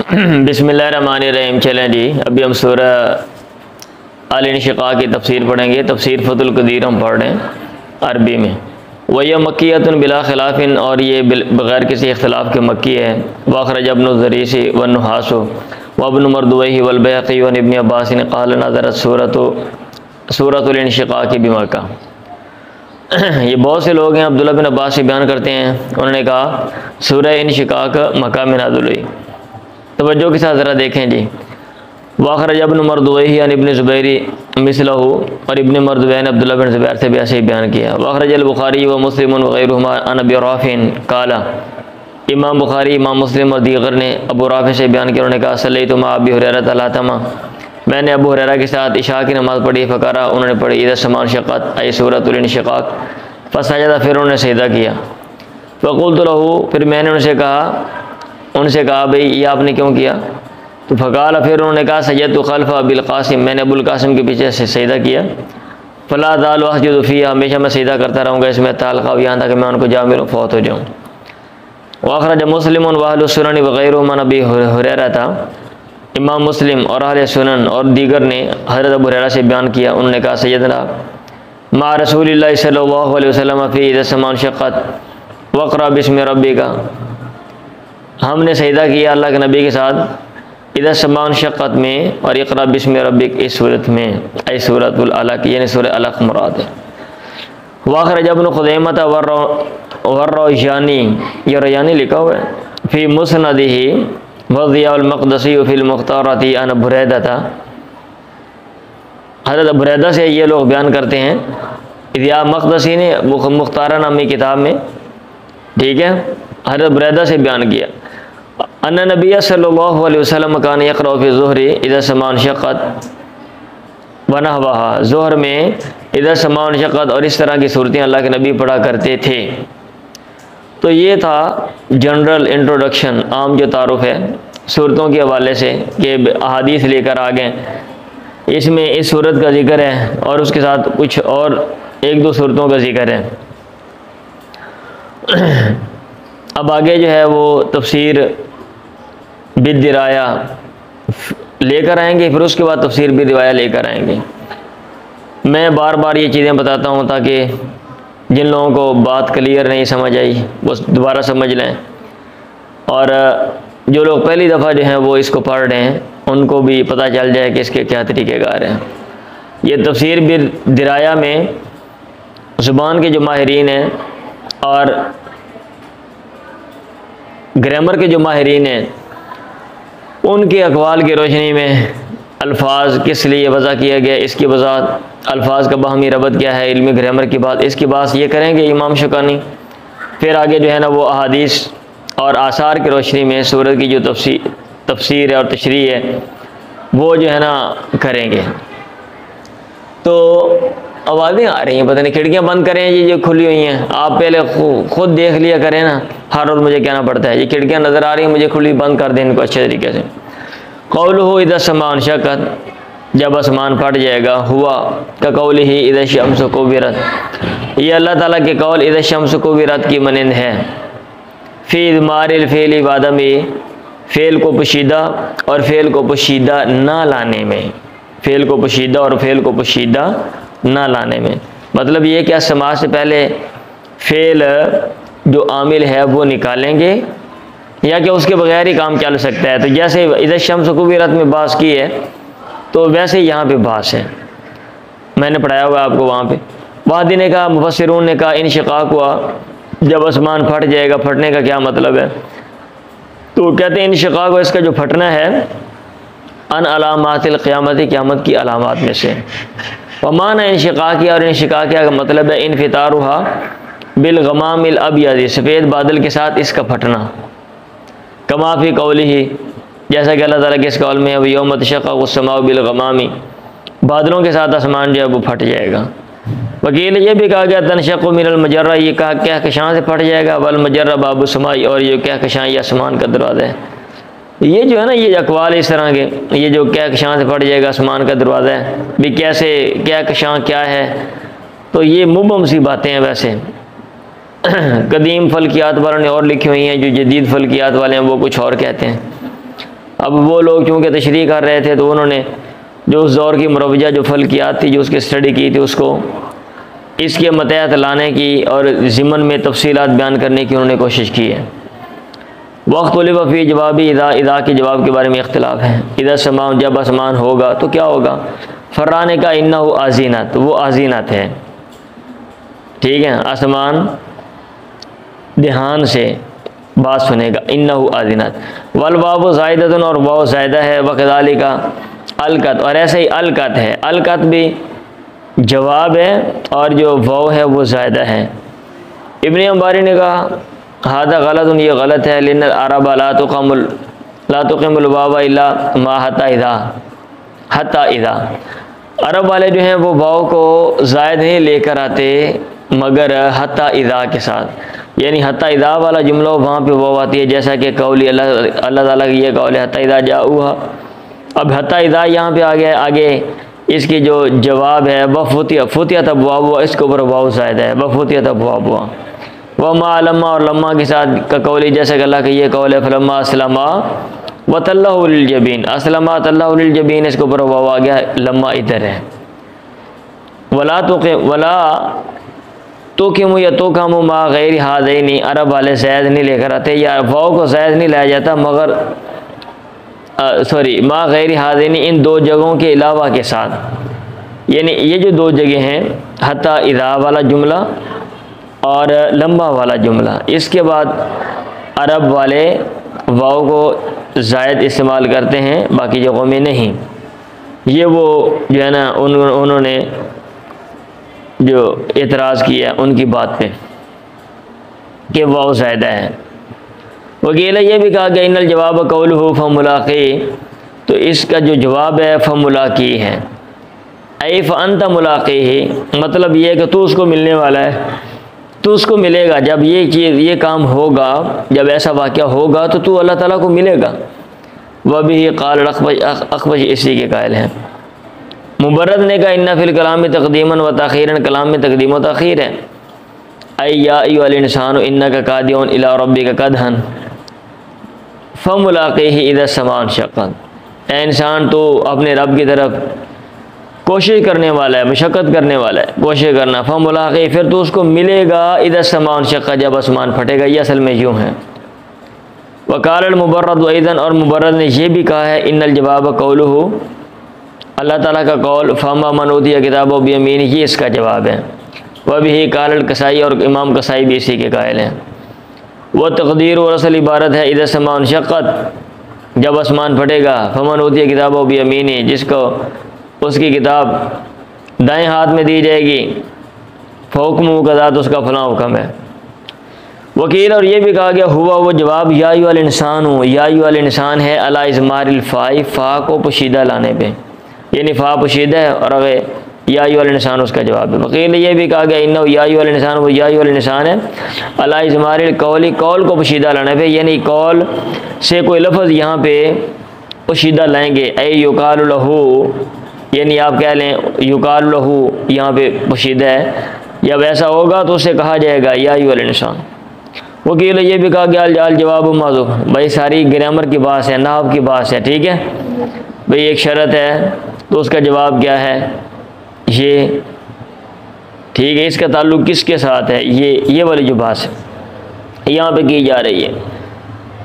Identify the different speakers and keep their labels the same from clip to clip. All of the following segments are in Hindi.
Speaker 1: बिस्मिल्लाहिर्रहमानिर्रहीम। चलें जी, अभी हम सूरह अल-इंशिक़ाक़ की तफसीर पढ़ेंगे। तफसीर फ़तहुल क़दीर हम पढ़ रहे हैं अरबी में। वह मक्कियतुन बिला खिलाफ़िन, और ये बग़ैर किसी इख्तिलाफ़ के मक्की है। वख़रज इब्नु ज़रीसी वन्नुहासु वब्नु मरदुवैहि वल बैक़ी व इब्न अब्बास क़ाल नज़रत सूरतुल इंशिक़ाक़ बिमक्का। ये बहुत से लोग हैं, अब्दुल्लाह बिन अब्बास से बयान करते हैं, उन्होंने कहा सूरह इंशिक़ाक़ मक्का में नाज़िल हुई। तवज्जो के साथ ज़रा देखें जी। वाख़रज इब्न मरदुवैहि अन इब्न ज़ुबैर मिसलहु, और इब्न मरदुवैहि ने अब्दुल्लाह बिन ज़ुबैर से भी ऐसे ही बयान किया। वाख़रज अल बुख़ारी व मुस्लिम व ग़ैरुहुमा अन अबी राफ़िन क़ाला। इमाम बुख़ारी, इमाम मुस्लिम और दीगर ने अबू राफ़ी से बयान किया, उन्होंने कहा सल्लैतु मअ अबी हुरैरा तलातमा, मैंने अबू हुरैरा के साथ इशा की नमाज़ पढ़ी। फ़क़रा, उन्होंने पढ़ी इज़ा समा इंशक़्क़त ऐ सूरतुल इंशिक़ाक़। फ़सजदा, फिर उन्होंने सजदा किया। फ़क़ुल्तु लहू, फिर मैंने उनसे कहा भाई ये आपने क्यों किया? तो फ़क़ाल, फिर उन्होंने कहा सजदतु ख़ल्फ़ अबिल क़ासिम, मैंने अबुल क़ासिम के पीछे से सजदा किया। फ़ला अज़ालु अस्जुदु फ़ीहा, हमेशा मैं सजदा करता रहूँगा इसमें, ताल्क़ा, यहाँ तक मैं उनको जा मिलूँ, फ़ौत हो जाऊँ। वअख़रज मुस्लिमुन व अहलुस सुनन व ग़ैरुहुम अन अबी हुरैरा था। इमाम मुस्लिम और अहले सुनन और दीगर ने हज़रत अबू हुरैरा से बयान किया, उन्होंने कहा सय्यदना मा रसूलिल्लाहि सल्लल्लाहु अलैहि वसल्लम फ़ी इज़ा समा इंशक़्क़त वक़रा बिस्मि रब्बिका, हमने सजदा किया अल्लाह के नबी के साथ इज़ा समा इंशक़्क़त में और इक़रा बिस्मि रब्बिक इस सूरत में, ऐ सूरतुल अलक़, यानी सूरह अलक़ मुराद है। वाख़रज इब्नु ख़ुज़ैमह वर्रौयानी, ये रौयानी लिखा हुआ है, फ़ी मुस्नदिही वज़ियाउल मक़दसी फ़िल मुख़्तारती अन बुरैदा था। हज़रत बुरैदा से ये लोग बयान करते हैं, ज़िया मक़दसी ने मुख़्तारा नामी किताब में, ठीक है, हज़रत बुरैदा से बयान किया, अन्ना नबी सल्लल्लाहु अलैहि वसल्लम कान यक़रा फ़ी ज़ुहरी इज़ा समा इंशक़्क़त व नहवाहा, ज़ुहर में इज़ा समा इंशक़्क़त और इस तरह की सूरतें अल्लाह के नबी पढ़ा करते थे। तो ये था जनरल इंट्रोडक्शन, आम जो तारुफ़ है सूरतों के हवाले से कि अहादीस लेकर आ गए, इसमें इस सूरत का ज़िक्र है और उसके साथ कुछ और एक दो सूरतों का ज़िक्र है। अब आगे जो है वो तफसीर बिद्दिराया लेकर आएंगे, फिर उसके बाद तफसीर बिद्दिराया लेकर आएंगे। मैं बार बार ये चीज़ें बताता हूँ ताकि जिन लोगों को बात क्लियर नहीं समझ आई वो दोबारा समझ लें, और जो लोग पहली दफ़ा जो हैं वो इसको पढ़ रहे हैं उनको भी पता चल जाए कि इसके क्या तरीक़ेकार हैं। ये तफसीर बिद्दिराया में ज़ुबान के जो माहिरीन हैं और ग्रामर के जो माहिरीन हैं उनके अक़वाल की रोशनी में अल्फाज किस लिए वज़ा किया गया, इसकी वज़ाहत, अल्फाज का बाहमी रबत क्या है, इल्मी ग्रामर की बात, इसकी बात ये करेंगे इमाम शौकानी। फिर आगे जो है ना वो अहादीस और आसार की रोशनी में सूरत की जो तफसीर है और तशरीह है वो जो है ना करेंगे। तो आवाज़ें आ रही हैं, पता नहीं, खिड़कियाँ बंद करें जी, जो खुली हुई हैं, आप पहले खुद देख लिया करें ना, हर रोज़ मुझे कहना पड़ता है ये खिड़कियाँ नज़र आ रही हैं मुझे खुली, बंद कर दें इनको अच्छे तरीके से। क़ौलुहु इज़ा समा इंशक़्क़त, जब आसमान फट जाएगा, हुआ का कौलिही इज़ा शम्सु कुव्विरत, ये अल्लाह ताला के कौल इज़ा शम्सु कुव्विरत की मनिंद है। फ़ी इज़मारिल फ़ेल वादमी, फ़ेल को पोशीदा और फ़ेल को पोशीदा ना लाने में, फ़ेल को पोशीदा और फ़ेल को पोशीदा ना लाने में, मतलब ये क्या समाज से पहले फ़ेल जो आमिल है वो निकालेंगे या कि उसके बगैर ही काम चल सकता है। तो जैसे इज़ा शम्सु कुव्विरत में बास की है तो वैसे यहाँ पे बास है, मैंने पढ़ाया हुआ आपको वहाँ पे। वादी ने कहा, मुफस्सिरून ने कहा इंशिक़ाक़ हुआ जब आसमान फट जाएगा, फटने का क्या मतलब है? तो कहते हैं इंशिक़ाक़ हुआ, इसका जो फटना है अन अलामातिल क़ियामत, क़यामत की अलामात में से। वमाना इंशिक़ाक़िया, और इंशिक़ाक़िया का मतलब है इन्फ़ितारुहा बिल गमामिल अबयद, सफ़ेद बादल के साथ इसका फटना। कमा फ़ी क़ौलिही, जैसा कि अल्लाह ताला के इस कौल में है, यौम तशक़्क़क़ु अस्समाउ बिल गमामी, बादलों के साथ आसमान जो है वो फट जाएगा। वकील ये भी कहा गया तनशक़्क़ु मिनल मजर्रा, ये कहा क्या कशां से फट जाएगा, वल मजर्रा बाबु समाई, और ये क्या कशां ये आसमान का दरवाज़ा है। ये जो है ना ये अक़वाल इस तरह के, ये जो क्या कशां से फट जाएगा आसमान का दरवाज़ा है भी, कैसे क्या कशां क्या है, तो ये मुबहम सी बातें हैं। वैसे कदीम फल्कियात वालों ने और लिखी हुई हैं, जो जदीद फल्कियात वाले हैं वो कुछ और कहते हैं। अब वो लोग चूँकि तशरीह कर रहे थे तो उन्होंने जो उस दौर की मुरवजा जो फल्कियात थी जो उसकी स्टडी की थी उसको इसके मतहत लाने की और ज़िमन में तफसीलात बयान करने की उन्होंने कोशिश की है। वख्तुलिफ़ फ़ी जवाबी इदा के जवाब के बारे में इख्तिलाफ है। इदा समा जब आसमान होगा तो क्या होगा। फ़र्राने का इन्नहु आज़ीनत, वो आज़ीनत है, ठीक है, आसमान ध्यान से बात सुनेगा। इन्नहु आज़ीनत वल वाव ज़ाइदतुन, और वाव ज़ायदा है। वकज़ालिका अलकत, और ऐसे ही अलकत है। अलकत भी जवाब है और जो वाव है वो ज़ायदा है। इब्न अंबारी ने कहा हादा गलत, ये गलत है। लिन अरब ला तुक़िमुल वाव इल्ला मा हत्ता इदा, अरब वाले जो हैं वो वाव को ज़ायद नहीं लेकर आते मगर हत्ता इदा के साथ, यानी हत्ता इदा वाला जुमला वहाँ पे वाव आती है, जैसा कि कौली अल्लाह ताला की ये कौल है हत्ता इदा जाऊहा। अब हत्ता इदा यहाँ पे आ गया, आगे इसकी जो जवाब है वफ़ुतिया तब वाव, इसके ऊपर वाव ज़ायदा है, वफ़ुतिया तब वाव हुआ। वह मा लम्मा, और लम्मा के साथ का कौली, जैसे कि अल्लाह की ये कौल है फलम्मा अस्लमा व तल्लहु लिल जबीन, अस्लमा तल्लहु लिल जबीन, इसके ऊपर वाव आ गया, लम्मा इधर है। वला तो कि या तो कामो मा गैर हादैनी, अरब वाले ज़ैद नहीं लेकर आते, या वाव को ज़ैद नहीं लाया जाता मगर सॉरी मा गैर हादैनी, इन दो जगहों के अलावा के साथ, यानी ये जो दो जगह हैं हत्ता इदा वाला जुमला और लम्बा वाला जुमला, इसके बाद अरब वाले वाव को ज़ायद इस्तेमाल करते हैं, बाकी जगहों में नहीं। ये वो जो है ना उन्होंने जो एतराज़ किया उनकी बात पे कि वाव ज़ायदा है। वकीला ये भी कहा गया इन्नल जवाब कौलुहु फमुलाक़ी, तो इसका जो जवाब है फमुलाक़ी है। ऐ फ़अंता मुलाक़ीही, मतलब ये है कि तू उसको मिलने वाला है, तू उसको मिलेगा। जब ये चीज़ ये काम होगा, जब ऐसा वाक़या होगा तो तू अल्लाह ताला को मिलेगा। वह भी क़ाल अख़बश, इसी के कायल हैं। मुबर्रद ने कहा इन्ना फ़िल कलाम में तक़दीमन व तख़ीरन, कलाम में तक़दीम व तख़ीर है। ऐ या अय्युहल इंसानु इन्नका कादिहुन इला रब्बिका कदहन फमुलाक़ीही इज़ा समा इंशक़्क़त, ऐ इंसान तो अपने रब की तरफ कोशिश करने वाला है, मशक्क़त करने वाला है, कोशिश करना। फमुलाक़ी, फिर तो उसको मिलेगा, इज़ा समा इंशक़्क़त, जब आसमान फटेगा। ये असल में यूँ है। वक़ाल मुबर्रद ऐज़न, और मुबर्रद ने यह भी कहा है इन्नल जवाब कौलुहु, अल्लाह ताला का कौल फ़मा मन ऊतिया किताबो बियमीनी, ये इसका जवाब है। वह भी काल कसाई, और इमाम कसाई भी इसी के कायल हैं। वह तक़दीर और असल इबारत है इज़ा समा इंशक़्क़त, जब आसमान फटेगा। फ़मन ऊतिया किताबो बियमीनी, जिसको उसकी किताब दाएं हाथ में दी जाएगी। फ़हुक्मुहु कज़ा, तो उसका फलां हुक्म है। वकील, और ये भी कहा गया हुआ वो जवाब या अय्युहल इंसानु, या अय्युहल इंसान है अला इज़मारिल फ़ाई, फ़ा को पोशीदा लाने पे, यानी फ़ा पोशीदा है और अगर या अय्युहल इंसान उसका जवाब है। वकील ये भी कहा गया इन्नहु या अय्युहल इंसान, वो या अय्युहल इंसान है अला इज़मारिल कौली, कौल को पोशीदा लाने पे, यानी कौल से कोई लफ्ज़ यहाँ पे पोशीदा लाएंगे। ऐ युक़ालु लहू, यानी आप कह लें युक़ालु लहू यहाँ पे पोशीदा है, जब ऐसा होगा तो उसे कहा जाएगा या अय्युहल इंसान। वकील ये भी कहा गया अल जवाब माज़ूफ़, भाई सारी ग्रामर की बात है, नाहव की बात है, ठीक है भाई। एक शर्त है तो उसका जवाब क्या है ये, ठीक है। इसका ताल्लुक़ किसके साथ है, ये वाली जो बात है यहाँ पे की जा रही है।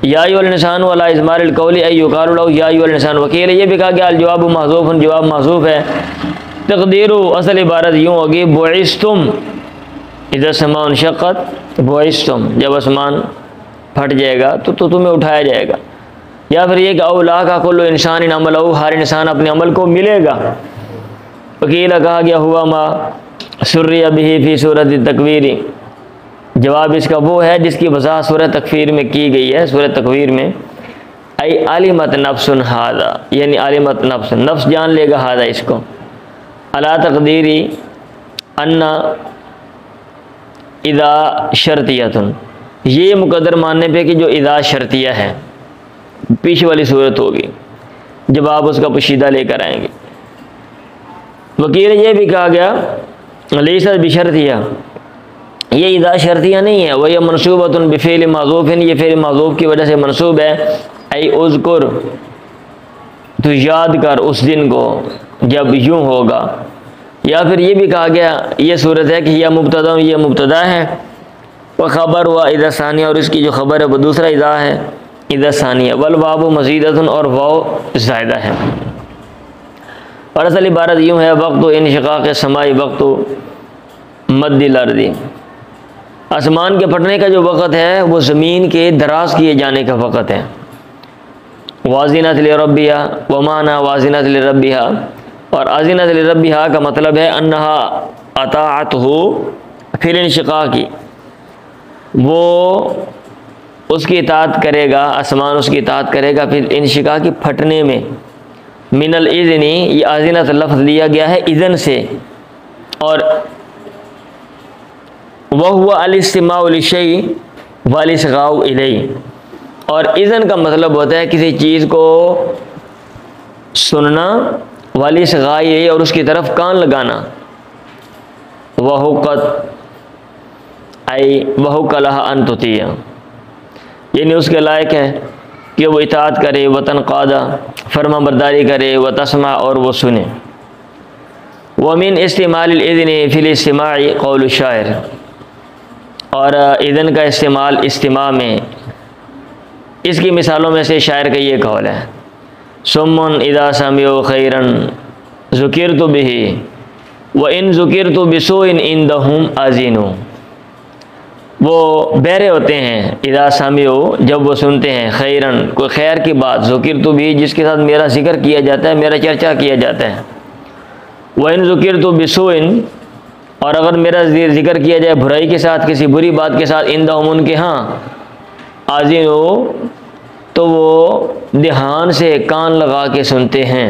Speaker 1: या अय्युहल इंसानु अला इज़मारिल कौली ऐ युक़ालु लहू या अय्युहल इंसान। वकील ये भी कहा गया अल जवाब महज़ूफ़, जवाब महज़ूफ़ है। तक़दीरु, असल इबारत यूँ होगी बुइस्तुम इज़ा समा इंशक़्क़त, बुइस्तुम, जब आसमान फट जाएगा तो तुम्हें उठाया जाएगा। या फिर ये कि औला का कुल्लु इंसान इन अमलहू, हर इंसान अपने अमल को मिलेगा। वकील कहा गया हुआ मा सुर्रिया बिही फ़ी सूरत तकवीरी, जवाब इसका वो है जिसकी वज़ाहत सूरत तकवीर में की गई है। सूरत तकवीर में ऐ आलिमत नफ्सुन हादा, यानी आलिमत नफ्स, नफ्स जान लेगा हादा इसको। अला तक़दीरी अन्ना इदा शर्तियतुन, ये मुकद्दर मानने पे कि जो इदा शर्तिया है पीछे वाली सूरत होगी, जवाब उसका पोशीदा लेकर आएंगे। वकील ये भी कहा गया लैसत बिशर्तिया, ये इदा शर्तिया नहीं है। वह मनसूबतुन बिफ़िल माज़ूफ़िन, ये फ़िल माज़ूफ़ की वजह से मनसूब है। ऐ उज़कुर, तो याद कर उस दिन को जब यूँ होगा। या फिर ये भी कहा गया, ये सूरत है कि यह मुब्तदा है, वह ख़बर हुआ इज़ा सानिया, और इसकी जो ख़बर है वो दूसरा इज़ा है इज़ा सानिया, वल वाबु मज़ीदतुन, और वाव ज़ायदा है। और असल इबारत यूँ है, वक़्तु इंशिक़ाक़ समाई वक़्तु मद्दिल अर्दी, आसमान के फटने का जो वक़्त है वो ज़मीन के दराज किए जाने का वक़्त है। वाज़िनत लिरब्बिहा, वमाना वाज़िनत लिरब्बिहा, और आज़िनत लिरब्बिहा का मतलब है अन्नहा अताअतहु फिल इंशिक़ाक़ी, वो उसकी इताअत करेगा, आसमान उसकी इताअत करेगा फिर इंशिक़ाक़ी फटने में। मिनल इज़्नी, ये आज़िनत लफ्ज़ लिया गया है इज़न से, और वह हुआ अल-इस्तिमाउ लिशै वल-इस्ग़ाउ इलैहि, और इज़न का मतलब होता है किसी चीज़ को सुनना, वल-इस्ग़ाउ इलैहि, और उसकी तरफ कान लगाना। वहुक़त आई वहुक़लहा अन तुतिया, यानी उसके लायक है कि वो इताअत करे, वतन क़ादा फरमा बरदारी करे, व तस्मा और वो सुने। वमिन इस्तिमालिल इज़्नि फिल इस्तिमाई क़ौलु शायर, और इज़न का इस्तेमाल इस्तिमा में, इसकी मिसालों में से शायर का ये कौल है, सुम्मुन इज़ा समिउ खैरन ज़ुकिरतु बिही व इन ज़ुकिरतु बिसूइन इंदहुम आज़िनु, वो बहरे होते हैं इज़ा समिउ, जब वो सुनते हैं, खैरन कोई खैर की बात, ज़ुकिरतु बिही जिसके साथ मेरा जिक्र किया जाता है, मेरा चर्चा किया जाता है, व इन ज़ुकिरतु बिसूइन, और अगर मेरा जिक्र किया जाए बुराई के साथ, किसी बुरी बात के साथ, इंदहुम उनके हाँ, आज़िनु तो वो ध्यान से कान लगा के सुनते हैं।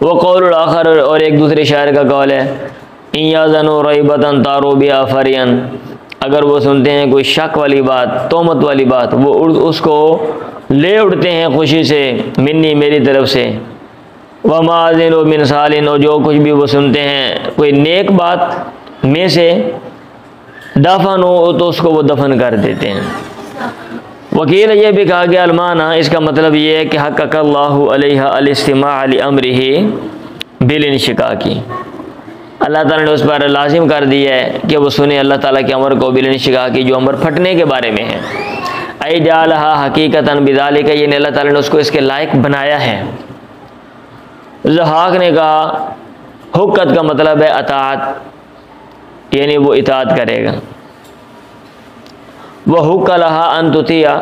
Speaker 1: वो कौलुल आखर, और एक दूसरे शायर का कौल है, इन याज़नु रैबतन तारू बिहा फरियन, अगर वो सुनते हैं कोई शक वाली बात, तोहमत वाली बात, वो उसको ले उड़ते हैं खुशी से, मिन्नी मेरी तरफ से। व माज़िन व मिन सालिन, और जो कुछ भी वो सुनते हैं कोई नेक बात में से, दफन हो तो उसको वो दफन कर देते हैं। वकील ये भी कहा गया अलमाना, इसका मतलब ये है कि हक़्क़ल्लाहु अलैहा अल-इस्तिमा' लि अम्रिही बिल इंशिक़ाक़ी, अल्लाह ताला ने उस पर लाजिम कर दिया है कि वो सुने अल्लाह ताला के अमर को, बिल इंशिक़ाक़ी, जो अमर फटने के बारे में है। ऐ जालहा हकीकतन बिज़ालिका, ये अल्लाह ताला ने उसको इसके लायक बनाया है। ज़हाक ने कहा हुक्कत का मतलब है अताअत, यानी वो इताअत करेगा। वह हुक्कलहा अन तुतिया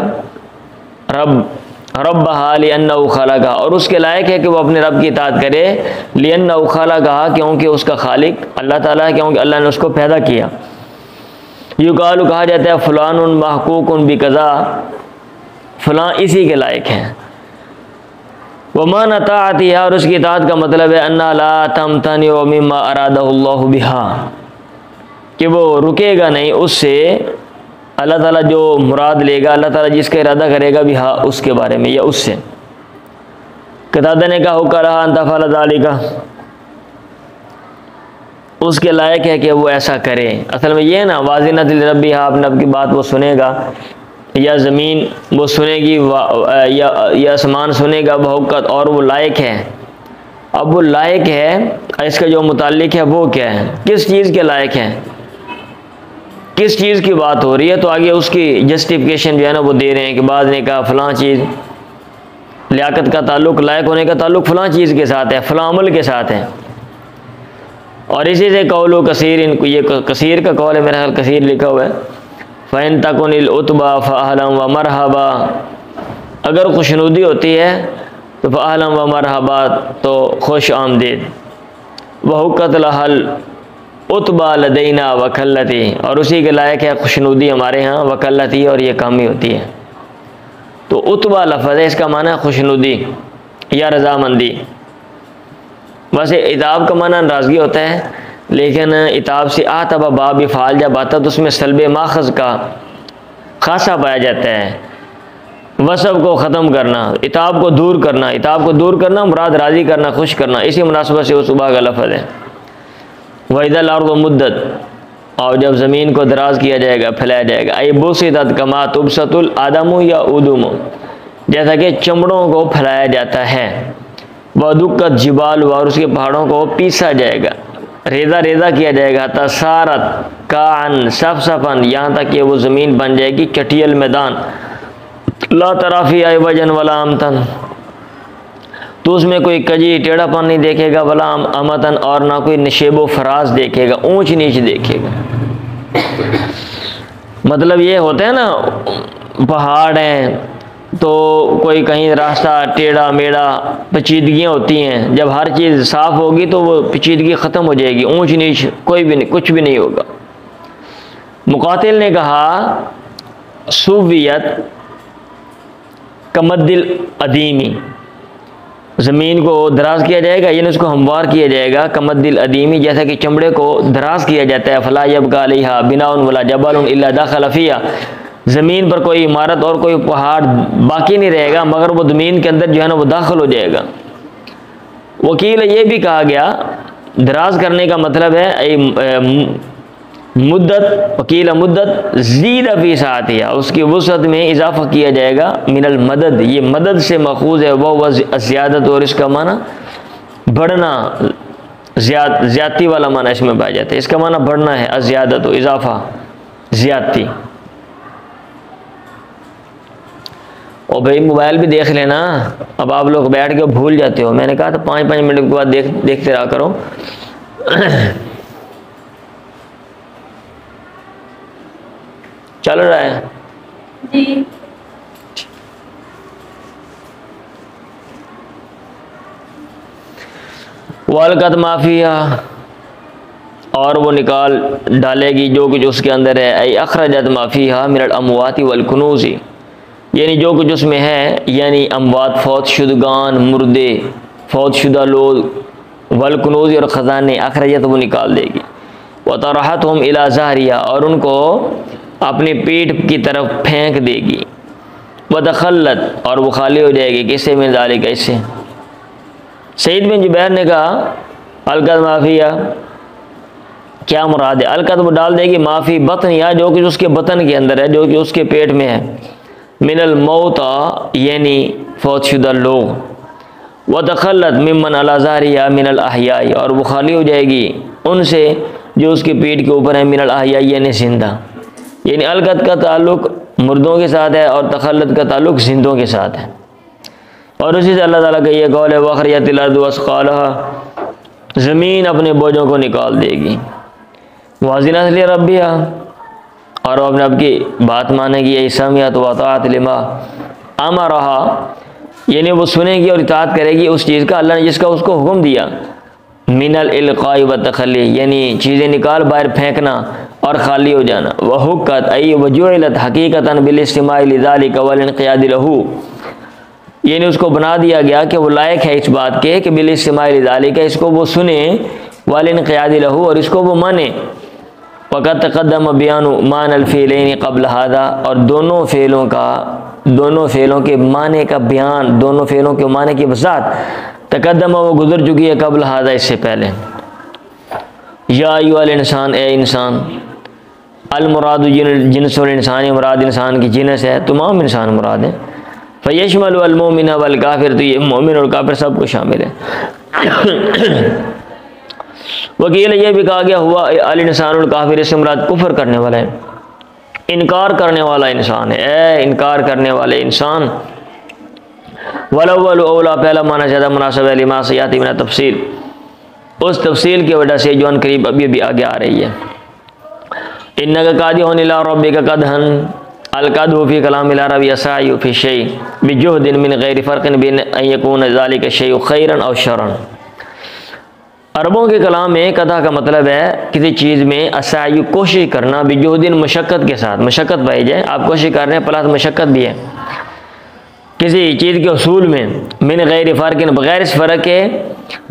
Speaker 1: रब्बहा लिअन्नहु खलक़हा, और उसके लायक है कि वो अपने रब की इताअत करे, लिअन्नहु खलक़हा, क्योंकि उसका खालिक अल्लाह ताला है, क्योंकि अल्लाह ने उसको पैदा किया। युकालु, कहा जाता है, फ़ुलानुन महक़ूक़ुन बिक़ज़ा, फ़लाँ इसी के लायक है। वमान अताअतिहा, और उसकी इताअत का मतलब है अन्ना ला तमतनिउ मिम्मा अरादहुल्लाहु बिहा, कि वो रुकेगा नहीं उससे, अल्लाह ताला जो मुराद लेगा, अल्लाह ताला जिसका इरादा करेगा भी हाँ उसके बारे में या उससे। कतादा ने कहा हुक्कलहा अन तफ़अल ज़ालिका, उसके लायक है कि वो ऐसा करे। असल में ये है ना, वाज़िनत लिरब्बिहा, अपने रब की बात वो सुनेगा, या ज़मीन वो सुनेगी, या आसमान सुनेगा बहुक़त, और वो लायक है। अब वो लायक है, इसका जो मुताल्लिक़ है वो क्या है, किस चीज़ के लायक है, किस चीज़ की बात हो रही है, तो आगे उसकी जस्टिफिकेशन जो है ना वो दे रहे हैं कि बाद ने कहा फ़लाँ चीज़, लियाकत का ताल्लुक़, लायक होने का ताल्लुक़ फ़लाँ चीज़ के साथ है, फ़लाँ अमल के साथ है। और इसी से कौलो कसीर, इनको ये कसीर का कौल है, मेरा ख्याल कसीर लिखा हुआ है, फ़इन तकुनिल उतबा फ़अहलन व मरहबा, अगर खुशनुदी होती है तो फ़अहलन व मरहबा, तो खुश आमदीद। वहुक्कत लहल उतबा लदैना वकल्लती, और उसी के लायक है खुशनुदी हमारे यहाँ, वकल्लती, और ये कमी होती है। तो उतबा लफ्ज़ है, इसका माना है खुशनुदी या रज़ामंदी। वैसे इताब का माना नाराज़गी होता है, लेकिन इताब से आतबा बाब फ़ाल जब आता है तो उसमें सल्ब माखज़ का खासा पाया जाता है। वसब को ख़त्म करना, इताब को दूर करना, इताब को दूर करना मुराद राज़ी करना, खुश करना, इसी मुनासबत से उतबा का लफ्ज़ है। वइज़ल अर्ज़ु मुद्दत, और जब ज़मीन को दराज किया जाएगा, फैलाया जाएगा। आई बुसितत कमा तुबसतुल आदमु या उदुमु, जैसा कि चमड़ों को फैलाया जाता है। वदुक्कत जिबाल, और उसके पहाड़ों को पीसा जाएगा, रेजा रेजा किया जाएगा। तसारत कान सफसफन, यहाँ तक कि वो ज़मीन बन जाएगी चटियल मैदान। ला तराफी आय वजन वला आमतन, तो उसमें कोई कजी टेढ़ापन नहीं देखेगा, वला अमतन, और ना कोई नशेबो फराज देखेगा, ऊंच नीच देखेगा। मतलब ये होते हैं ना, पहाड़ हैं तो कोई कहीं रास्ता टेढ़ा मेढ़ा, पेचीदगियाँ होती हैं। जब हर चीज़ साफ़ होगी तो वो पेचीदगी ख़त्म हो जाएगी, ऊंच नीच कोई भी नहीं, कुछ भी नहीं होगा। मुकातिल ने कहा सुवियत कमद्दिल अदीमी, ज़मीन को दराज किया जाएगा, यानी उसको हमवार किया जाएगा। कमद्दिल अदीमी, जैसा कि चमड़े को दराज किया जाता है। फला यबका अलैहा बिनाउन वला जबलुन इल्ला दखल फिया, ज़मीन पर कोई इमारत और कोई पहाड़ बाकी नहीं रहेगा मगर वो ज़मीन के अंदर जो है ना वो दाखिल हो जाएगा। वकील ये भी कहा गया, दराज करने का मतलब है मुद्दत, वकील मुद्दत ज़ीद फी सातिहा, उसकी वसअत में इजाफा किया जाएगा। मिनल मदद, ये मदद से मखूज़ है। वह ज़्यादत, और इसका माना बढ़ना, ज़्यादती वाला माना इसमें पाया जाता है। इसका माना बढ़ना है, अज़्यादत व इजाफा, ज़्यादती। और भाई मोबाइल भी देख लेना, अब आप लोग बैठ के भूल जाते हो। मैंने कहा था 5-5 मिनट के बाद देखते रहा करो। चल रहा है जी। वालकत माफिया, और वो निकाल डालेगी जो कुछ उसके अंदर है। ऐ अखरजत माफिया मिनल अमवाति वल कुनूज़ी, यानी जो कुछ उसमें है, यानी अमवात फौत शुदगान, मुर्दे, फौत शुदा लोग, वल कुनूज़ी, और ख़जाने। अखरजत वो निकाल देगी। व तरहतहुम इला ज़हरिया, और उनको अपनी पीठ की तरफ फेंक देगी। व दखलत, और वो खाली हो जाएगी। किससे? मिन ज़ालिका, इससे। सईद बिन जुबैर ने कहा अलकत माफिया क्या मुराद है? अलकत वो डाल देगी माफ़ी बतन, या जो कि उसके बतन के अंदर है, जो कि उसके पेट में है। मिनल मौता, यानी फौतशुदा लोग। व दखलत मिमन अला ज़ारिया मिनल अहयाई, और वो खाली हो जाएगी उनसे जो उसके पेट के ऊपर है। मिनल अहयाई, यानी जिंदा। यानी अलकत का ताल्लुक़ मुर्दों के साथ है और तखल्लत का ताल्लुक़ जिंदों के साथ है। और उसी से अल्लाह ताला का ये कौल है, वखरियतिल अर्दु वस्क़ालहा, ज़मीन अपने बोझों को निकाल देगी। वाज़िनत li रब्बिहा, और अपने रब की बात मानेगी। इसमियत व अताअत लिमा अमरहा, यानी वो सुनेगी और इताअत करेगी उस चीज़ का अल्लाह ने जिसका उसको हुक्म दिया। मिनल इल्क़ाई व तखल्ली, यानी चीज़ें निकाल बाहर फेंकना और खाली हो जाना। वह हुक्कत आई वजुइलत हकीकतन बिल इस्तिमाइ लिज़ालिका वल इनक़ियादि लहू, यानी उसको बना दिया गया कि वो लायक है इस बात के कि बिल इस्तिमाइ लिज़ालिका, इसको वो सुने, वल इनक़ियादि लहू, और इसको वो माने। फ़क़द तक़द्दम बयानु मानल फ़िलैनि क़ब्ल हादा, और दोनों फ़ेलों के माने का बयान, दोनों फ़ेलों के माने की वज़ाहत तक़द्दम वो गुज़र चुकी है क़ब्ल हादा, इससे पहले। या अय्युहल इंसान, ए इंसान। अल मुरादु जिन्सुल इंसान, मुराद इंसान की जिनस है, तमाम इंसान मुराद है। फ़यशमलु अल मोमिन वल काफ़िर, तो ये मोमिन और काफिर सबको शामिल है। वकील ये भी कहा गया हुआ अल इंसानुल काफिर, इससे मुराद कुफर करने वाला है, इनकार करने वाला इंसान है। ए इनकार करने वाले इंसान। वलअव्वलु औला, पहला माना ज़्यादा मुनासिब है। लिमा सयाती मिन तफसील, उस तफसील की वजह से जो अन करीब अभी अभी आगे आ रही है। इन्नका कादिहुन इला रब्बिका कदहन, अल कदहु फी कलामिल अरबी यसायु फी शै बिजुहदिन मिन गैरि फ़र्क़िन बैन अन यकून ज़ालिका शैउ खैरन औ शर्रन। अरबों के कलाम में कदा का मतलब है किसी चीज़ में असायु, कोशिश करना, बिजुहदिन, मशक्क़त के साथ, मशक्क़त पाई जाए, आप कोशिश कर रहे हैं प्लस मशक्क़त भी है किसी चीज़ के उसूल में। मिन गैरि फ़र्क़िन, बग़ैर इस फ़र्क के,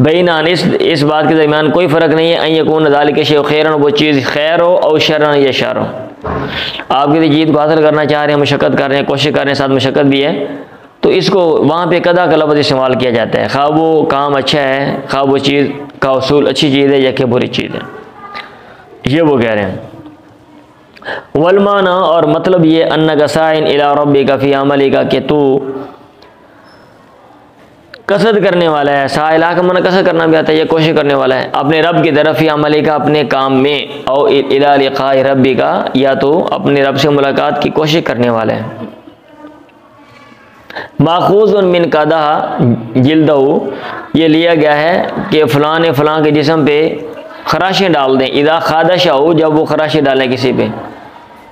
Speaker 1: बैनान, इस बात के दरमियान कोई फ़र्क नहीं है। अन यकून ज़ालिका शैउ खैरन, वो चीज़ खैर हो, और शर्रन, या शर हो। आप किसी चीज़ को हासिल करना चाह रहे हैं, मशक्क़त कर रहे हैं, कोशिश कर रहे हैं, साथ मशक्क़त भी है, तो इसको वहाँ पे कदा का लफ्ज़ इस्तेमाल किया जाता है। खा वो काम अच्छा है, खा वो चीज़ का उसूल अच्छी चीज़ है या कि बुरी चीज़ है, ये वो कह रहे हैं। वलमाना, और मतलब ये अन्नका साइन इला रब्बिका फ़ी अमलिका, कि तू कसरत करने वाला है। साइला का मन कसरत करना भी आता है, ये कोशिश करने वाला है अपने रब की तरफ ही अमली का अपने काम में, और इला लिक़ाए रब्बी का, या तो अपने रब से मुलाकात की कोशिश करने वाला है। माखूज़ मिन कदा जिल्दहू, ये लिया गया है कि फ़लाँ ने फ़लाँ के जिस्म पे खराशें डाल दें। इदा खादशाहू, जब वो खराशें डालें किसी पे।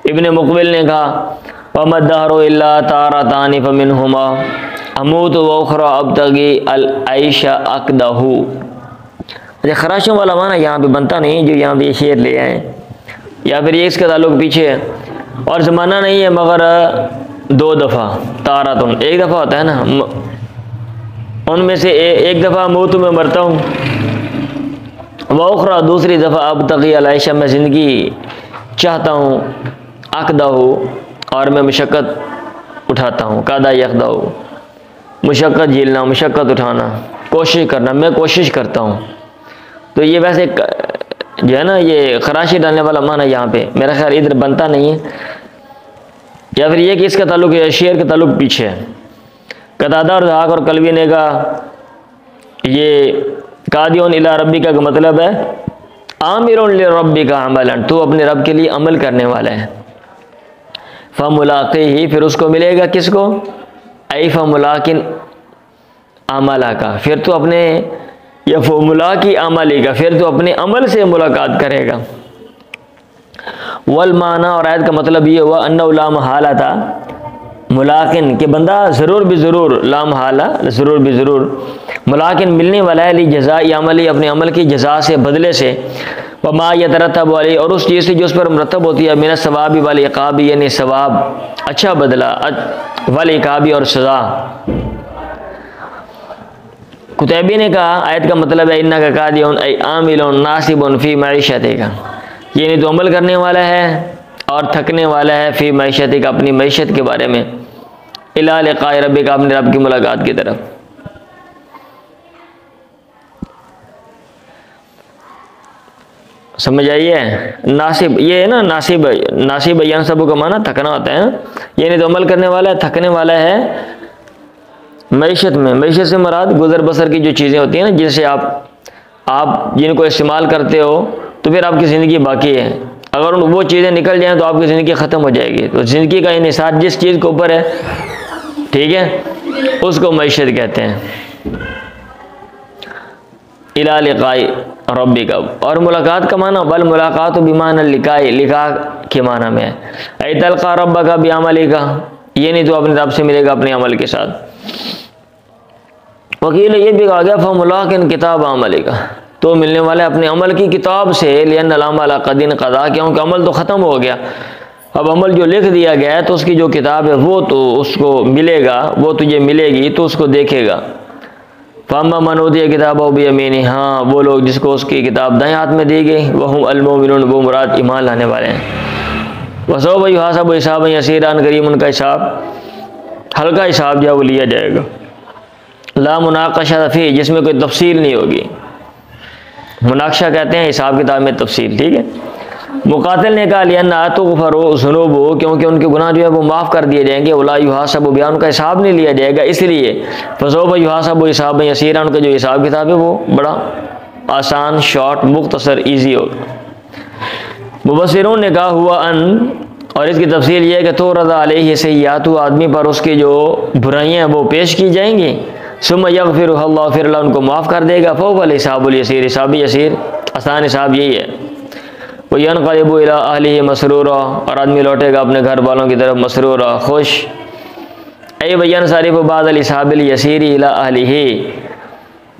Speaker 1: इब्ने मुक़बिल ने कहा वमद्दहरु इल्ला तारतानि फमिनहुमा अमूत व उखरा अब्तगी अल आयशा अक़दहू। अच्छा, खराशों वाला माना यहाँ पे बनता नहीं, जो यहाँ पे ये शेर ले आए, या फिर ये इसका ताल्लुक पीछे है। और ज़माना नहीं है मगर 2 दफ़ा तारतुन, एक दफ़ा होता है ना, उनमें से एक दफ़ा मूत में मरता हूँ, व उखरा दूसरी दफ़ा अब्तगी अल आयशा, मैं ज़िंदगी चाहता हूँ, अक़दहू और मैं मुशक्क़त उठाता हूँ। कादा यक़दहू, मुशक्क़त झेलना, मुशक्क़त उठाना, कोशिश करना, मैं कोशिश करता हूँ। तो ये वैसे जो है ना, ये खराशी डालने वाला माना यहाँ पे मेरा ख्याल इधर बनता नहीं है, या फिर ये कि इसका ताल्लुक शेर का ताल्लुक पीछे है। कतादा और ज़हाक और कलवी ने कहा ये कादियों इला रब्बी का मतलब है आमिरों ले रब्बी का अमलन, तो अपने रब के लिए अमल करने वाला है। फ़मुलाक़ी ही, फिर उसको मिलेगा किसको, ऐ फ़मुलाक़िन अमला का, फिर तो अपने, या फ़मुलाक़ी अमली का, फिर तो अपने अमल से मुलाकात करेगा। वल माना, और आयत का मतलब ये हुआ अन्नहु ला महाला था मुलाक़िन, के बंदा ज़रूर भी ज़रूर, ला महाला ज़रूर भी ज़रूर, मुलाक़िन मिलने वाला है ली जज़ाई अमली, अपने अमल की जज़ा से, बदले से, वमा यतरतब अलैहि, और उस चीज़ से जो उस पर मुरतब होती है, मिन सवाबी वल इक़ाबी, यानी सवाब अच्छा बदला, वल इक़ाबी और सज़ा। कुतैबी ने कहा आयत का मतलब है इन्ना का कादियुन ऐ आमिलुन नासिबुन फ़ी मईशतिका, यानी तो अमल करने वाला है और थकने वाला है, फ़ी मईशतिका, अपनी मईशत के बारे में, इला लिक़ाए रब्बिका, अपने रब की मुलाकात की तरफ। समझ आइए, नासिब ये है ना, नासिब यनसबु का माना थकना होता है, यानी तो अमल करने वाला है, थकने वाला है मईशत में। मईशत से मुराद गुजर बसर की जो चीज़ें होती हैं ना, जिनसे आप जिनको इस्तेमाल करते हो तो फिर आपकी ज़िंदगी बाकी है। अगर वो चीज़ें निकल जाएं तो आपकी ज़िंदगी ख़त्म हो जाएगी। तो ज़िंदगी का इन्हिसार जिस चीज़ के ऊपर है, ठीक है, उसको मईशत कहते हैं। इला लिक़ाए रब्बिका, और मुलाकात का माना बल मुलाकात बिमाना लिक़ाए, लिक़ा के माना में है। ऐ तलक़ा रब्बका बिअमलिका, ये नहीं तो अपने रब से मिलेगा अपने अमल के साथ। वकील ये भी कहा गया फ़मुलाक़िन किताब अमलिका, तो मिलने वाले अपने अमल की किताब से, लिअन अल-अमल क़दिन क़दा, क्योंकि अमल तो ख़त्म हो गया, अब अमल जो लिख दिया गया है तो उसकी जो किताब है वो तो उसको मिलेगा, वो तुझे मिलेगी तो उसको देखेगा। फ़अम्मा मन ऊतिया किताबहु बियमीनिही, हाँ वो लोग जिसको उसकी किताब दाएं हाथ में दी गई, वहुम अल-मुमिनून, वो मुराद ईमान लाने वाले हैं। वसौफ़ युहासबु हिसाबन यसीरा, करीम उनका हिसाब हल्का हिसाब जो है वो लिया जाएगा। ला मुनाक़शा फ़ीह, जिसमें कोई तफसील नहीं होगी। मुनाक़शा कहते हैं हिसाब किताब में तफसील, ठीक है। मुक़ातिल ने कहा लिअन्ना तुग़फ़रु ज़ुनूबुहु, क्योंकि उनके गुनाह जो है वो माफ़ कर दिए जाएंगे। वला युहासबु बिहा, उनका हिसाब नहीं लिया जाएगा, इसलिए फ़सौफ़ युहासबु हिसाबन यसीरा, उनका जो हिसाब किताब है वो बड़ा आसान, शॉर्ट, मुख्तसर, ईजी होगा। मुबस्सिरून ने कहा हुआ अन, और इसकी तफसील ये है कि तुरदा अलैहि सय्यातु, आदमी पर उसकी जो बुराइयाँ हैं वो पेश की जाएंगी। सुम्मा यग़फ़िरुहा अल्लाह, फिर अल्लाह उनको माफ़ कर देगा। फ़हुवल हिसाबुल यसीर, हिसाब यसीर आसान हिसाब यही है। वयनक़लिबु इला अहलिही मसरूरा, और आदमी लौटेगा अपने घर वालों की तरफ मसरूरा, खुश। ऐ वयनसरिफ़ु बादल हिसाबिल यसीरी इला अहलिही,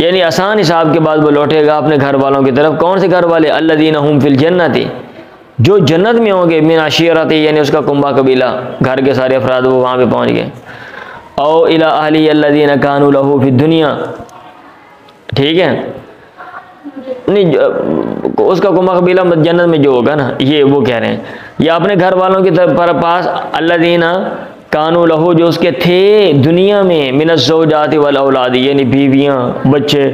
Speaker 1: यानी आसान हिसाब के बाद वो लौटेगा अपने घर वालों की तरफ। कौन से घर वाले? अल्लज़ीना हुम फ़िल जन्नति, जो जन्नत में होंगे, मिन अशीरती, यानी उसका कुंबा कबीला, घर के सारे अफराद वो वहाँ पे पहुँच गए। औ इला अहली अल्लज़ीना कानू लहू फ़िद दुनिया, ठीक है, नहीं उसका कुंबा कबीला जन्नत में जो होगा ना, ये वो कह रहे हैं, या अपने घर वालों की तरफ पर पास अल्लज़ीना कानू लहू, जो उसके थे दुनिया में, मिनज़ ज़ौजाति वल औलादी, यानी बीवियाँ बच्चे।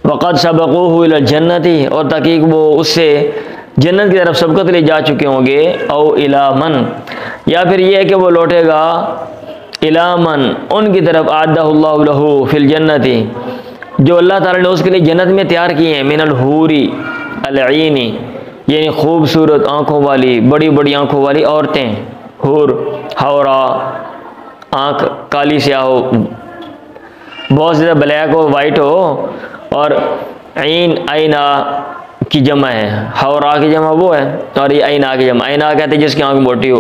Speaker 1: वक़द सबक़ूहु इलल जन्नति, और तहक़ीक़ वो उससे जन्नत की तरफ सबकत ले जा चुके होंगे। औ इला मन, या फिर ये है कि वो लौटेगा इलामन उनकी तरफ आदहुल्लाहु लहू फिल जन्नति जो अल्लाह ताला ने उसके लिए जन्नत में तैयार किए हैं, मिनल हूरी अलईनी यानी खूबसूरत आँखों वाली, बड़ी बड़ी आँखों वाली औरतें, हूर हौरा आँख काली स्याह हो, बहुत ज़्यादा ब्लैक हो, वाइट हो, और ऐन आईना की जमा है, हौरा की जमा वो है, और ये आईना की जमा, आईना कहते हैं जिसकी आँख मोटी हो,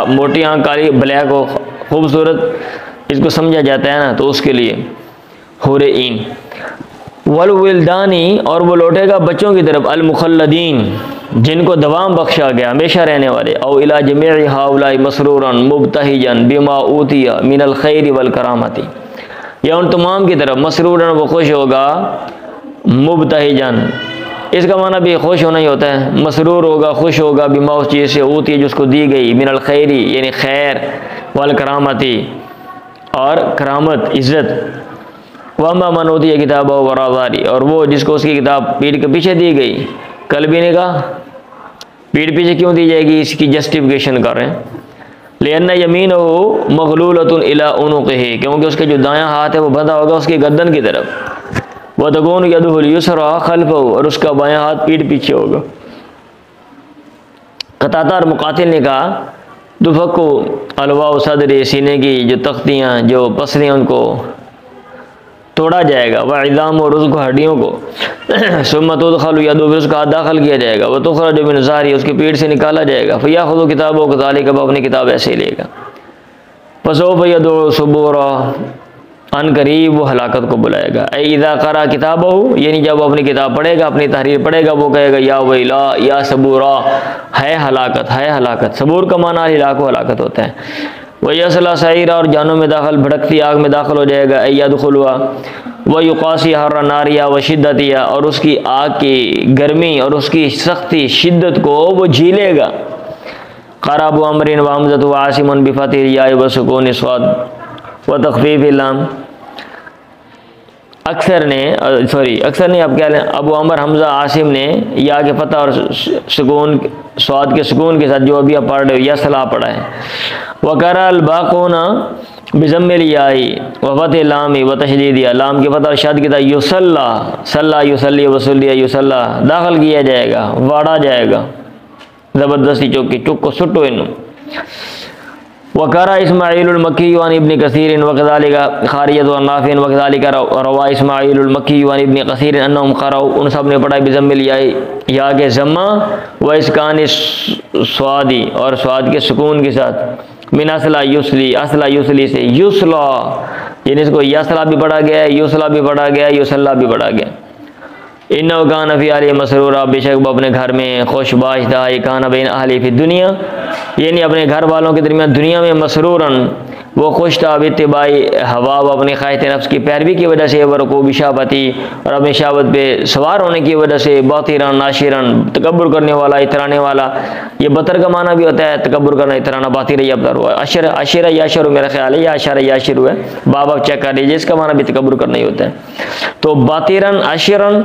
Speaker 1: मोटी आँख काली ब्लैक हो खूबसूरत, इसको समझा जाता है ना, तो उसके लिए हूर ईन। वल विल्दानी और वो लौटेगा बच्चों की तरफ, अल मुखल्लदीन जिनको दवाम बख्शा गया, हमेशा रहने वाले, औ इला जमीइ हाउलाई मसरूरन मुब्तहिजन बिमा ऊतिया मिनल खैरि वल करामती, या उन तमाम की तरफ मसरूरन वो खुश होगा, मुब्तहिजन इसका माना भी खुश होना ही होता है, मसरूर होगा खुश होगा, बिमा उस चीज़ से ऊती जिसको दी गई, मिनल खैरी यानी खैर, वल करामती और करामत इज़्ज़त, वमा मन होती है किताब वरावारी और वो जिसको उसकी किताब पीठ के पीछे दी गई। कल भी ने कहा पीठ पीछे क्यों दी जाएगी, इसकी जस्टिफिकेशन कर रहे हैं, लेना यमीन हो मगलूलतुन इला उनुक़िही क्योंकि उसके जो दायां हाथ है वो बंधा होगा उसकी गर्दन की तरफ, व तकून यदुहुल युसरा खल्फहु और उसका बायां हाथ पीठ पीछे होगा। कतादा और मुकातिल ने कहा दुफक्को अलवा सदर सीने की जो तख्तियाँ जो पसलियाँ उनको तोड़ा जाएगा, वह इज़ाम और उसको हड्डियों को सुम्मत उदखलु यदु फिर उसका हाथ दाखिल किया जाएगा, वह तुखरजु मिन ज़ाहरी उसकी पीठ से निकाला जाएगा, फ़याख़ुज़ु किताबहु कज़ालिका वह अपनी किताब ऐसे ही लेगा, फसौफ़ यदउ सुबूरा अन करीब वो हलाकत को बुलाएगा। ऐ इज़ा क़रा किताबहु यानी जब वो अपनी किताब पढ़ेगा, अपनी तहरीर पढ़ेगा, वो कहेगा या वैला या सबूरा है हलाकत, है हलाकत। सबूर का माना हिलाक हलाकत होता है। वह यसला सईरा और जानों में दाखिल भड़कती आग में दाखिल हो जाएगा। ऐ यदखुलुहा व युक़ासी हर्रा नारिया व शिद्दतिया और उसकी आग की गर्मी और उसकी सख्ती शिद्दत को वो झीलेगा। क़रा अबू अमरिन व हमज़त व आसिमुन बिफ़तिह या व सुकून स्वाद व तख़फ़ीफ़ लाम। अक्सर ने अब क्या लें, अबू अमर हमज़ा आसिम ने या के फ़तह और सुकून स्वाद के सुकून के साथ जो अभी आप पढ़ रहे हो या सलाह पढ़ा है। वक़रा अल-बाक़ूना बिज़म्मिल याई व फ़तह लामी व तशदीदिया लाम के फ़तह और शाद के साथ युसल्ला सल्ला युसल्ली वसुल्लिया युसल्ला दाखिल किया जाएगा, वाड़ा जाएगा ज़बरदस्ती चुक को सुटो इन। वक़रा इस्माईलुल मक्की व इब्न कसीर वक़ज़ालिका ख़ारियत व नाफ़िअ वक़ज़ालिका रवा इस्माईलुल मक्की व इब्न कसीर अन्नहुम क़रअू उन सब ने पढ़ा बिज़म्मिल या के ज़म्मा व इस्कान स्वादी और स्वाद के सुकून के साथ मिन असला युसली से युसला यानी इसको यसला भी पढ़ा गया है, युसला भी पढ़ा गया, युसल्ला भी पढ़ा गया। इन्नहु कान फ़ी अहलिही मसरूरा बेशक वो अपने घर में खुशबाश था, कान बैन अहलिही फ़ी दुनिया यानी अपने घर वालों के दरमियान दुनिया में मसरूरन वो खुश था, बित्तिबाई हवा वो अपनी ख्वाहिश नफ्स की पैरवी की वजह से, वरकूब शाबती और अपनी शाबत पे सवार होने की वजह से, बातिरन नाशिरन तकब्बुर करने वाला इतराने वाला। ये बतर का माना भी होता है तकब्बुर करना इतराना, बातिर यबतर हुआ अशर अशर याशर मेरा ख्याल है या अशर याशिर हुआ है, बाब आप चेक कर लीजिए, इसका माना भी तकब्बुर करना ही होता है। तो बातिरन अशरन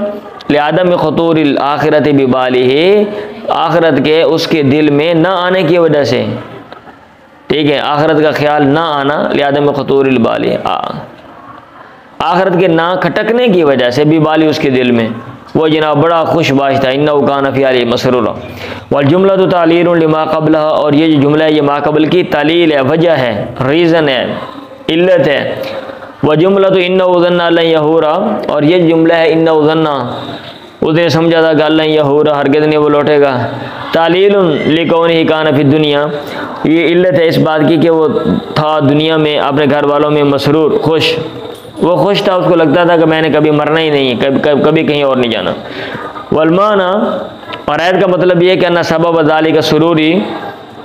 Speaker 1: लिआदम खतूरिल आखिरत बिबालिही आखिरत के उसके दिल में न आने की वजह से, ठीक है, आखिरत का ख्याल ना आना लिआदम खतूरिल बाली आखिरत के ना खटकने की वजह से बिबाली उसके दिल में वो जनाब बड़ा खुशबाश था। इन्नहु कान फ़ी अहलिही मसरूरा वल जुमलतु तालीलुन लिमा क़ब्लहा और ये जो जुमला है ये मा क़ब्ल की तालील है, वजह है, रीज़न है, इल्लत है। व जुमलतु इन्नहु ज़न्ना लन यहूरा और ये जुमला है इन्नहु ज़न्ना उसने समझा था कि अल्लाह यहूरा हरगिज़ नहीं वो लौटेगा। तालीलुन लिकौनिही कान फ़ी दुनिया ये इल्लत है इस बात की कि वो था दुनिया में अपने घर वालों में मसरूर खुश, वो खुश था, उसको लगता था कि मैंने कभी मरना ही नहीं है, कभी कहीं और नहीं जाना। वलमाना और आयत का मतलब ये कि अन्ना सबब ज़ालिका सुरूरी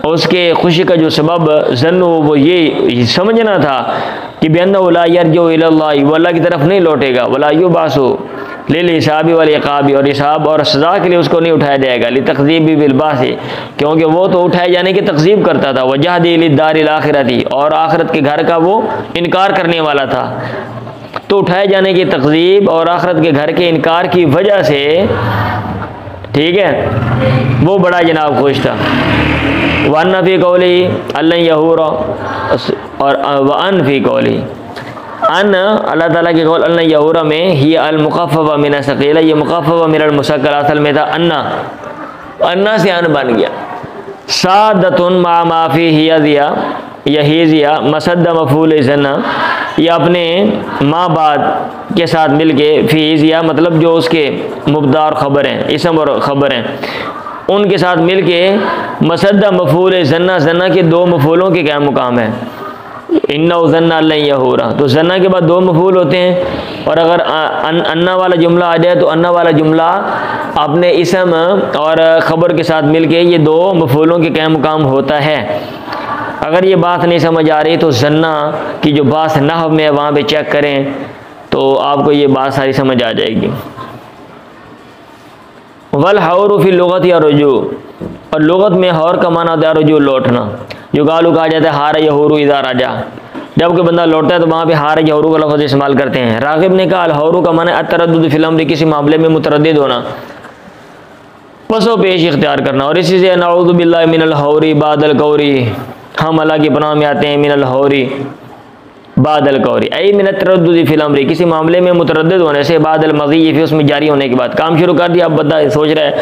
Speaker 1: उसके खुशी का जो सबब ज़न्नु वो ये समझना था कि बेअन्नहु ला यरजउ इलल्लाह वो अल्लाह की तरफ नहीं लौटेगा, वला युबासु लिल हिसाबी वल इक़ाबी और हिसाब और सज़ा के लिए उसको नहीं उठाया जाएगा, लितक़ज़ीबी बिल बासी क्योंकि वो तो उठाए जाने की तक़ज़ीब करता था, वजहदी लिद्दारिल आखिरती और आखिरत के घर का वो इनकार करने वाला था। तो उठाए जाने की तक़ज़ीब और आखिरत के घर के इनकार की वजह से ठीक है, वो बड़ा जनाब खुश था। वन फ़ी कौली अल्लाह यहूरा, और वन फ़ी कौली अन अल्लाह ताला के कौल अल्लाह यहूरा में ही अल मुख़फ़फ़ा मिन सक़ीला, ये मुख़फ़फ़ा मिन अल मुशक्कल असल में था अन्ना से अन बन गया। सादतुन मा माफ़ी हिया दिया यहीज़िया मसद्दा मफ़ूल ज़न्ना, ये अपने माँ बाद के साथ मिल के फ़ीज़िया मतलब जो उसके मुबदार ख़बर हैं, इसम और ख़बर हैं, उनके साथ मिल के मसद्दा मफ़ूल ज़न्ना, ज़न्ना के दो मफ़ूलों के क्या मुकाम है, इन्ना ज़न्ना अल्लाह यहूरा, तो ज़न्ना के बाद दो मफ़ूल होते हैं। और अगर अन्ना वाला जुमला आ जाए तो अन्ना वाला जुमला अपने इसम और ख़बर के साथ मिल के ये दो मफ़ूलों के क्या मुकाम होता है। अगर ये बात नहीं समझ आ रही तो ज़न्ना की जो बात नहव में वहाँ पे चेक करें तो आपको ये बात सारी समझ आ जाएगी। वल हौर फ़ी लुगत या रुजू, और लुगत में हौर का माना होता है रुजू लौटना, जो गालू कहा जाता है हार यहूरू इज़ा राजा, जब कोई बंदा लौटता है तो वहाँ पे हार यहूरू का लफ्ज़ इस्तेमाल करते हैं। राग़िब ने कहा अलहौरू का माना अतरद्दुद फ़िल अम्र, किसी मामले में मुतरद्दिद होना, पसो पेश इख्तियार करना। और इसी से नऊज़ु बिल्लाहि मिनल हौरी बादल कौरी, हम अल्लाह की पनाह में आते हैं मिनल हौरी बादल कौरी, ऐ मिन तरद्दुद फ़िल अम्र, किसी मामले में मुतरद्दिद होने से, बादल मज़ी फिर उसमें जारी होने के बाद काम शुरू कर दिया। अब बंदा सोच रहा है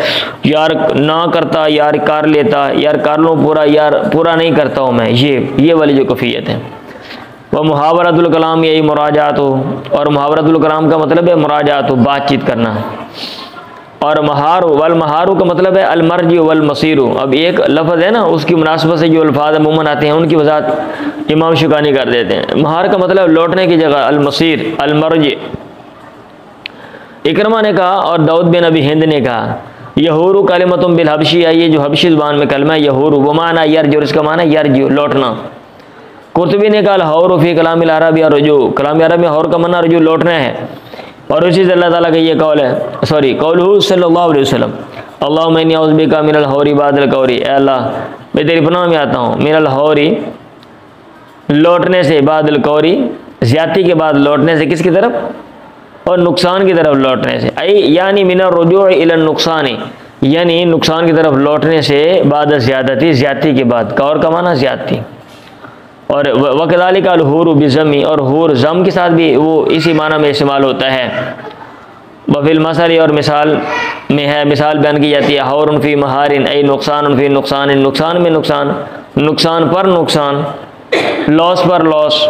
Speaker 1: यार ना करता, यार कर लेता, यार कर लूँ पूरा, यार पूरा नहीं करता हूँ मैं, ये वाली जो कैफियत है। वह मुहावरतुल कलाम, यही मुराजात हो, और मुहावरतुल कलाम का मतलब है मुराजात हो, बातचीत करना। और महारू वल महारू का मतलब है अलमर्जी वल मसीरू। अब एक लफ्ज़ है ना, उसकी मुनासबत से जो अल्फाज अमूमन आते हैं उनकी वजाहत इमाम शुकानी कर देते हैं। महार का मतलब लौटने की जगह, अलमसीर अलमर्जी। इकरमा ने कहा और दाऊद बिन अबी हिंद ने कहा यहूरू कलिमतुम बिल हबशी, ये जो हबशी ज़ुबान में कलमा है यहूरू, वो माना यरजू, इसका माना यरजू लौटना। कुर्तुबी ने कहा हौर फ़ी कलामिल अरब या रुजू, कलाम अरब में हौर का माना रुजू लौटना है। और उसी से अल्लाह ताला का ये कौल है, सॉरी कौलहू सल्लल्लाहु अलैहि वसल्लम अल्लाहुम्मा इन्नी अऊज़ु बिका मिनल हौरी बादल कौरी, ए अल्लाह मैं तेरी पनाह में आता हूँ, मिनल हौरी लौटने से, बादल कौरी ज़्यादती के बाद लौटने से, किसकी तरफ, और नुकसान की तरफ लौटने से, आई यानी मिनल रुजू इलन नुकसानी, यानी नुकसान की तरफ लौटने से, बाद ज़्यादती, ज़्यादती के बाद, कौर का माना ज़्यादती। और वकदालिका अलहूर बिज़मी, और हूर ज़म के साथ भी वो इसी माना में इस्तेमाल होता है। बफिल मसली, और मिसाल में है, मिसाल बयान की जाती है हौरुन फ़ी महारिन, ऐ नुकसान फ़ी नुकसान, नुकसान में नुकसान, नुकसान पर नुकसान, लॉस पर लॉस,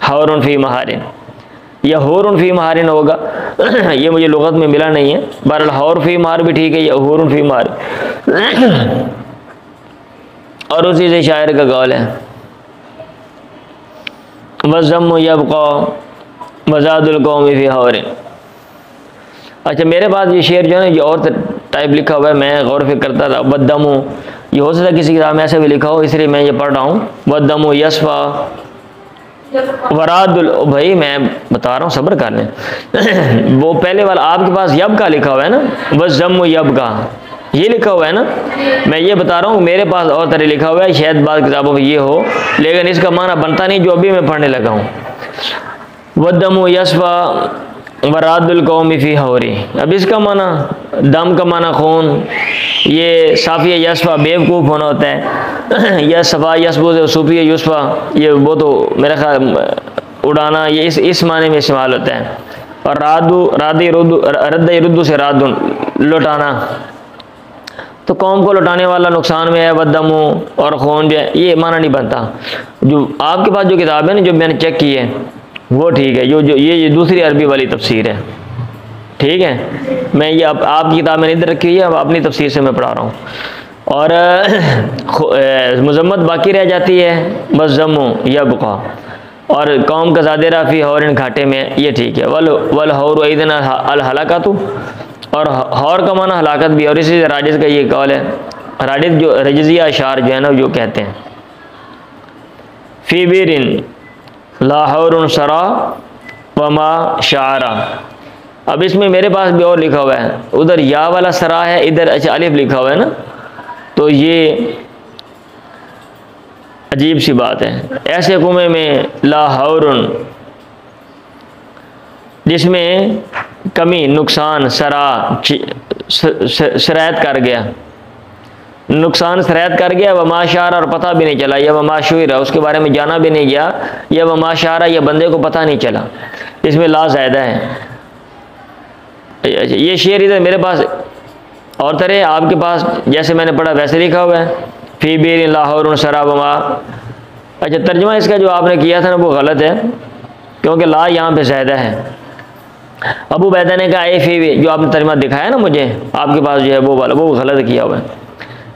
Speaker 1: हौरुन फ़ी महारिन या हौरुन फ़ी महारिन होगा ये मुझे लुगत में मिला नहीं है, बहरहाल हौर फ़ी महार भी ठीक है, या हौरुन फ़ी महार। और उसी से शायर का कौल है वज़म्मु यबक़ा वज़ादुल कौमी फ़ी हौरिन। अच्छा मेरे पास ये शेर जो है ना, ये और टाइप लिखा हुआ है, मैं गौर फिक्र करता था। वद्दमु, ये हो सकता है किसी किताब में ऐसे भी लिखा हो, इसलिए मैं ये पढ़ रहा हूँ। वद्दमु यस्फ़ा वरादुल, भाई मैं बता रहा हूँ सब्र कर लें वो पहले वाला आपके पास यब का लिखा हुआ है ना, वज़म्मु यबक़ा ये लिखा हुआ है ना, मैं ये बता रहा हूँ मेरे पास और तरह लिखा हुआ है, शायद बाद किताबों में ये हो, लेकिन इसका माना बनता नहीं जो अभी मैं पढ़ने लगा हूँ। वद्दमु यस्फ़ा वरादुल कौमी फ़ी हौरी, अब इसका माना दम का माना खून, ये साफ़िया यस्फ़ा बेवकूफ़ होना होता है, या सफ़ा यस्बो से सूफ़िया युस्फ़ा, ये वो तो मेरा ख्याल उड़ाना, ये इस माने में इस्तेमाल होता है। और रादू रादी रुद्दू, रद्द रुद्दू से रादुन लौटाना, तो कौम को लौटाने वाला नुकसान में है। वद्दमु और खून जो है ये माना नहीं बनता। जो आपके पास जो किताब है ना, जो मैंने चेक की है वो ठीक है, जो ये दूसरी अरबी वाली तफसीर है, ठीक है। मैं ये आपकी किताब में इधर रखी हुई है, अब अपनी तफसीर से मैं पढ़ा रहा हूँ। और मुजम्मत बाकी रह जाती है, बस जम्मू यबक़ा, और कौम का ज़ादिरा फ़ी हौरिन घाटे में, ये ठीक है। वल हौर ऐदन अल हलाकतु, और हौर का माना हलाकत भी। और इसी से राजिज़ का ये कौल है, राजिज़ जो रजज़िया अशार जो है ना, जो कहते हैं फ़ी बिरिन ला हौरुन सरा वमा शारा। अब इसमें मेरे पास भी और लिखा हुआ है, उधर या वाला सरा है, इधर अच्छा अलिफ लिखा हुआ है ना, तो ये अजीब सी बात है। ऐसे कुएं में ला हौरुन, जिसमें कमी, नुकसान, सरा, शरायत कर गया, नुकसान शरायत कर गया, वमाशारा और पता भी नहीं चला, या वमाशुरा उसके बारे में जाना भी नहीं गया, या वमाशारा या बंदे को पता नहीं चला, इसमें ला ज़ायदा है। ये शेर इधर मेरे पास और तरह, आपके पास जैसे मैंने पढ़ा वैसे लिखा हुआ है, फ़ी बीर लाहौर शराबमा। अच्छा, तर्जुमा इसका जो आपने किया था ना वो गलत है, क्योंकि ला यहाँ पे ज़्यादा है। अबू बैदा ने कहा ए फ़ी, जो आपने तर्जुमा दिखाया ना मुझे, आपके पास जो है वो वाला, वो गलत किया हुआ है।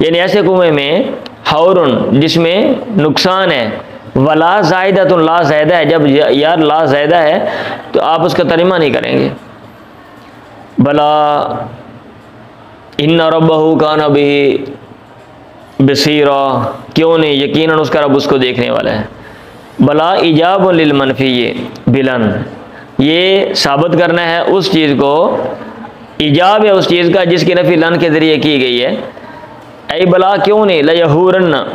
Speaker 1: यानी ऐसे कुएँ में हौरुन जिसमें नुकसान है, वला ज़ायदा, तो ला ज़्यादा है। जब यार ला ज़्यादा है तो आप उसका तर्जुमा नहीं करेंगे। भला इन्ना रब्बहू काना बिही बसीरा, क्यों नहीं, यकीनन उसका रब उसको देखने वाला है। भला इजाब लिल मनफी बिलन, ये साबित करना है उस चीज़ को, इजाब है उस चीज़ का जिसकी नफ़ी लन के ज़रिए की गई है। ऐ भला क्यों नहीं, लयहूरन्ना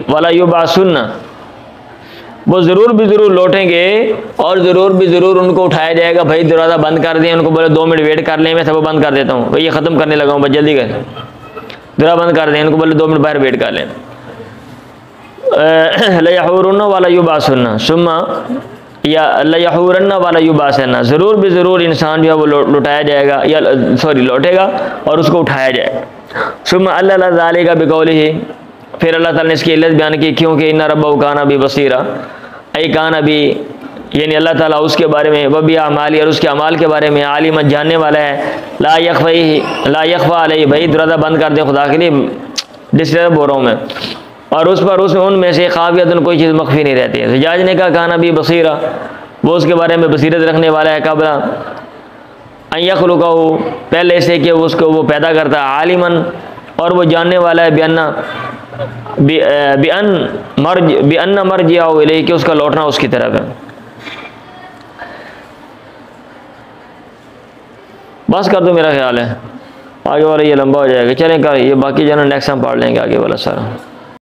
Speaker 1: वला युबासुन्ना, वो ज़रूर भी ज़रूर लौटेंगे और ज़रूर भी ज़रूर उनको उठाया जाएगा। भाई दरवाज़ा बंद कर दें, उनको बोले 2 मिनट वेट कर लें, मैं सब बंद कर देता हूँ, भाई ये ख़त्म करने लगा हूँ, बस जल्दी कर, दरवाज़ा बंद कर दें, उनको बोले 2 मिनट बाहर वेट कर लें। लयहूरन्ना वला युबासुन्ना सुम्मा, या लयहूरन्ना वला युबासन्ना, ज़रूर भी ज़रूर इंसान जो है वो लौटाया जाएगा, या सॉरी लौटेगा और उसको उठाया जाएगा। सुम्मा अल्लाह ज़ालिका बिक़ौलिही, फिर अल्लाह ताला ने इसकी इल्लत बयान की, क्योंकि इन्ना रब्बहू काना बी बसीरा, ऐ काना बी, यानी अल्लाह ताला उसके बारे में, वबी अमाली, और उसके अमाल के बारे में आलिम, जानने वाला है। ला यख्फा अलैहि, भाई दरवाज़ा बंद कर दें खुदा के लिए, डिस्टर्ब हो रहा हूँ मैं, और उस पर उसमें उनमें से खाफियतन कोई चीज़ मख्फी नहीं रहती है। सजाज ने कहा काना बी बसीरा, वो उसके बारे में बसीरत रखने वाला है। कबला अयखलुकहू, पहले से कि उसको वो पैदा करता है, आलिमन, और वो जानने वाला है, बिअन्न मर्जिअहू इलैहि, कि उसका लौटना उसकी तरफ है। बस कर दो, मेरा ख्याल है आगे वाला ये लंबा हो जाएगा। चलें कर, ये बाकी जो है नेक्स्ट हम पढ़ लेंगे आगे वाला सारा।